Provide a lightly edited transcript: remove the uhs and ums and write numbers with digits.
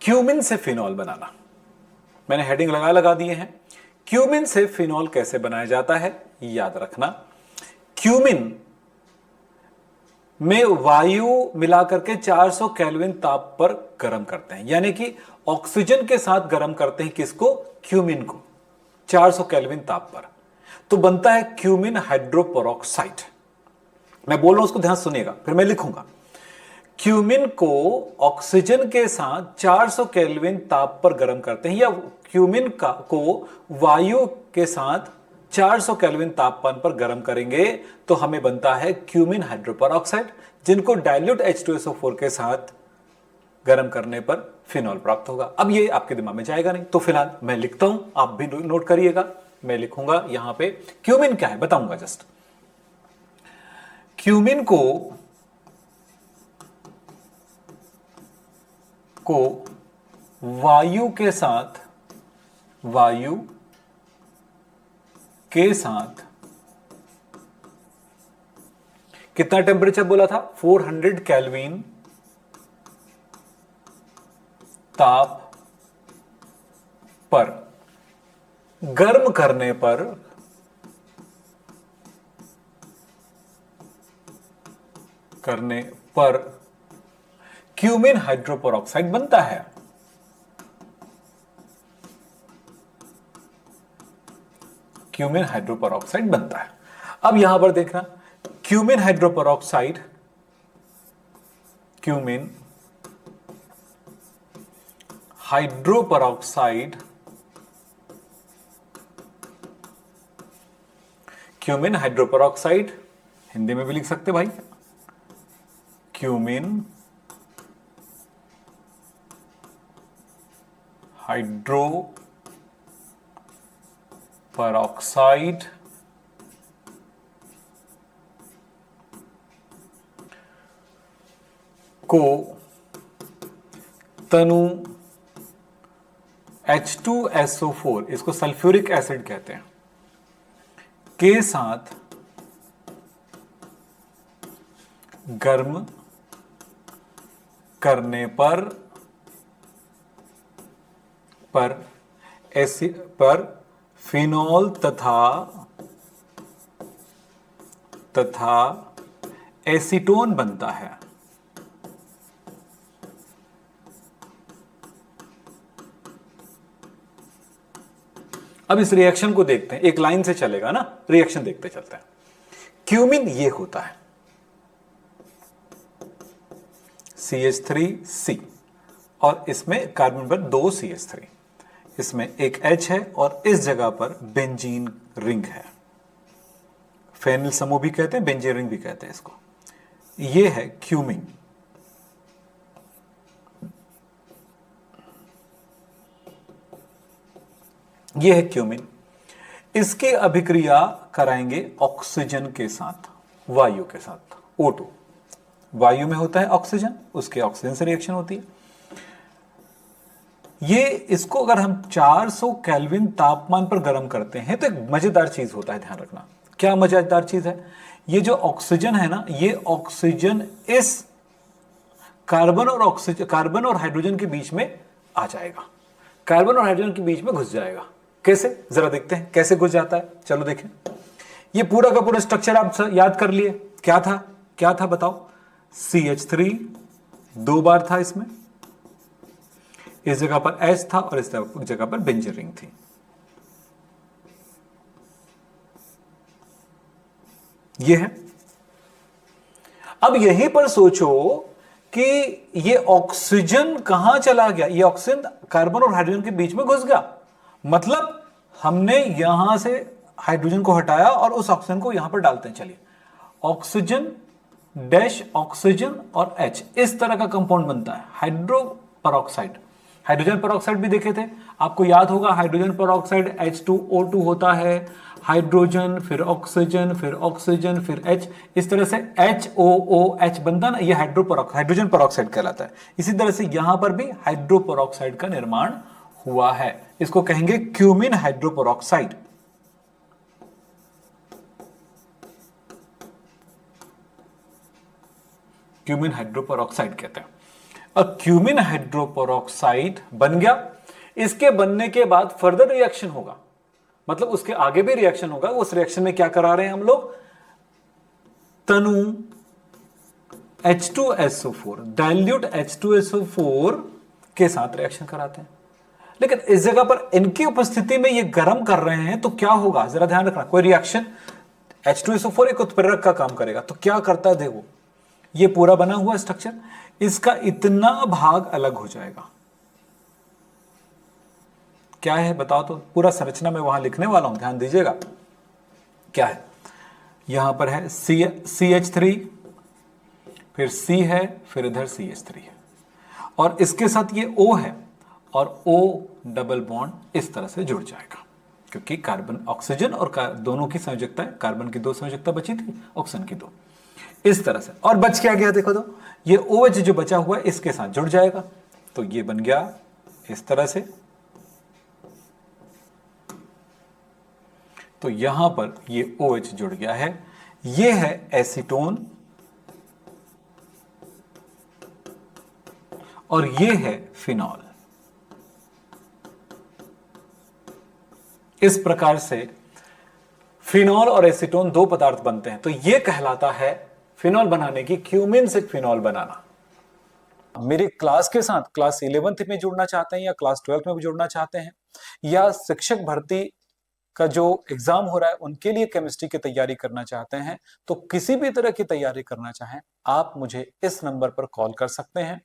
Cumin से phenol बनाना। मैंने heading लगा दिए हैं। क्यूमिन से फिनॉल कैसे बनाया जाता है याद रखना। क्यूमिन में वायु मिलाकर के 400 केल्विन ताप पर गर्म करते हैं, यानी कि ऑक्सीजन के साथ गर्म करते हैं किसको? क्यूमिन को 400 केल्विन ताप पर, तो बनता है क्यूमिन हाइड्रोपेरोक्साइड। मैं बोल रहा हूं उसको ध्यान सुनिएगा, फिर मैं लिखूंगा। क्यूमिन को ऑक्सीजन के साथ 400 केल्विन ताप पर गर्म करते हैं, या क्यूमिन को वायु के साथ 400 केल्विन तापमान पर गर्म करेंगे तो हमें बनता है क्यूमिन हाइड्रोपेरोक्साइड, जिनको डाइल्यूट H2SO4 के साथ गर्म करने पर फिनॉल प्राप्त होगा। अब ये आपके दिमाग में जाएगा नहीं, तो फिलहाल मैं लिखता हूं, आप भी नोट करिएगा। मैं लिखूंगा यहां पे क्यूमिन क्या है बताऊंगा जस्ट। क्यूमिन को वायु के साथ कितना टेंपरेचर बोला था? 400 केल्विन ताप पर गर्म करने पर क्यूमिन हाइड्रोपेरोक्साइड बनता है। क्यूमिन हाइड्रोपेरोक्साइड बनता है। अब यहां पर देखना, क्यूमिन हाइड्रोपेरोक्साइड हिंदी में भी लिख सकते भाई, क्यूमिन हाइड्रोपेरोक्साइड को तनु H2SO4, इसको सल्फ्यूरिक एसिड कहते हैं, के साथ गर्म करने पर फिनॉल तथा एसीटोन बनता है। अब इस रिएक्शन को देखते हैं, एक लाइन से चलेगा ना, रिएक्शन देखते चलते हैं। क्यूमिन ये होता है CH3C, और इसमें कार्बन पर 2 CH3, इसमें एक H है और इस जगह पर बेंजीन रिंग है। फेनिल समूह भी कहते हैं, बेंजीन रिंग भी कहते हैं इसको। ये है क्यूमिन। ये है क्यूमिन। इसकी अभिक्रिया कराएंगे ऑक्सीजन के साथ, वायु के साथ, O2। वायु में होता है ऑक्सीजन, उसके ऑक्सीजन से रिएक्शन होती है। ये इसको अगर हम 400 केल्विन तापमान पर गर्म करते हैं तो एक मजेदार चीज होता है, ध्यान रखना। क्या मजेदार चीज है? ये जो ऑक्सीजन है ना, ये ऑक्सीजन इस कार्बन और हाइड्रोजन के बीच में आ जाएगा, कार्बन और हाइड्रोजन के बीच में घुस जाएगा। कैसे? जरा देखते हैं कैसे घुस जाता है। चलो देखें, ये पूरा का पूरा स्ट्रक्चर आप याद कर लिए। क्या था बताओ? CH3 2 बार था, इसमें इस जगह पर H था और इस जगह पर बेंजीन रिंग थी। ये है। अब यहीं पर सोचो कि ये ऑक्सीजन कहां चला गया? ये ऑक्सीजन कार्बन और हाइड्रोजन के बीच में घुस गया, मतलब हमने यहां से हाइड्रोजन को हटाया और उस ऑक्सीजन को यहां पर डालते हैं। चलिए, ऑक्सीजन डैश ऑक्सीजन और H, इस तरह का कंपाउंड बनता है हाइड्रोपेरोक्साइड। हाइड्रोजन पेरोक्साइड भी देखे थे, आपको याद होगा। हाइड्रोजन पेरोक्साइड H2O2 होता है, हाइड्रोजन फिर ऑक्सीजन फिर ऑक्सीजन फिर H, इस तरह से HOOH बनता ना, ये हाइड्रोजन पेरोक्साइड कहलाता है। इसी तरह से यहां पर भी हाइड्रोपेरोक्साइड का निर्माण हुआ है, इसको कहेंगे क्यूमिन हाइड्रोपेरोक्साइड। क्यूमिन हाइड्रोपेरोक्साइड कहते हैं। क्यूमिन हाइड्रोपेरोक्साइड बन गया। इसके बनने के बाद फर्दर रिएक्शन होगा, मतलब उसके आगे भी रिएक्शन होगा। उस रिएक्शन में क्या करा रहे हैं हम लोग, तनु H2SO4 डाइल्यूट H2SO4 के साथ रिएक्शन कराते हैं। लेकिन इस जगह पर इनकी उपस्थिति में ये गर्म कर रहे हैं तो क्या होगा, जरा ध्यान रखना। कोई रिएक्शन H2SO4 एक उत्प्रेरक का काम करेगा, तो क्या करता है देखो, ये पूरा बना हुआ स्ट्रक्चर, इसका इतना भाग अलग हो जाएगा। क्या है बताओ तो, पूरा संरचना में वहां लिखने वाला हूं, ध्यान दीजिएगा। क्या है, यहां पर है CH3, फिर C है, फिर इधर CH3 है, और इसके साथ ये O है, और O डबल बॉन्ड इस तरह से जुड़ जाएगा, क्योंकि कार्बन ऑक्सीजन और दोनों की संयोजकता है। कार्बन की 2 संयोजकता बची थी, ऑक्सीजन की 2, इस तरह से। और बच क्या गया देखो तो, ये OH जो बचा हुआ है इसके साथ जुड़ जाएगा, तो ये बन गया इस तरह से। तो यहां पर ये OH जुड़ गया है, ये है एसीटोन और ये है फिनॉल। इस प्रकार से फिनॉल और एसीटोन 2 पदार्थ बनते हैं। तो यह कहलाता है फिनॉल बनाने की, क्यूमिन से फिनॉल बनाना। मेरे क्लास के साथ क्लास 11th में जुड़ना चाहते हैं, या क्लास 12th में भी जुड़ना चाहते हैं, या शिक्षक भर्ती का जो एग्जाम हो रहा है उनके लिए केमिस्ट्री की तैयारी करना चाहते हैं, तो किसी भी तरह की तैयारी करना चाहें, आप मुझे इस नंबर पर कॉल कर सकते हैं।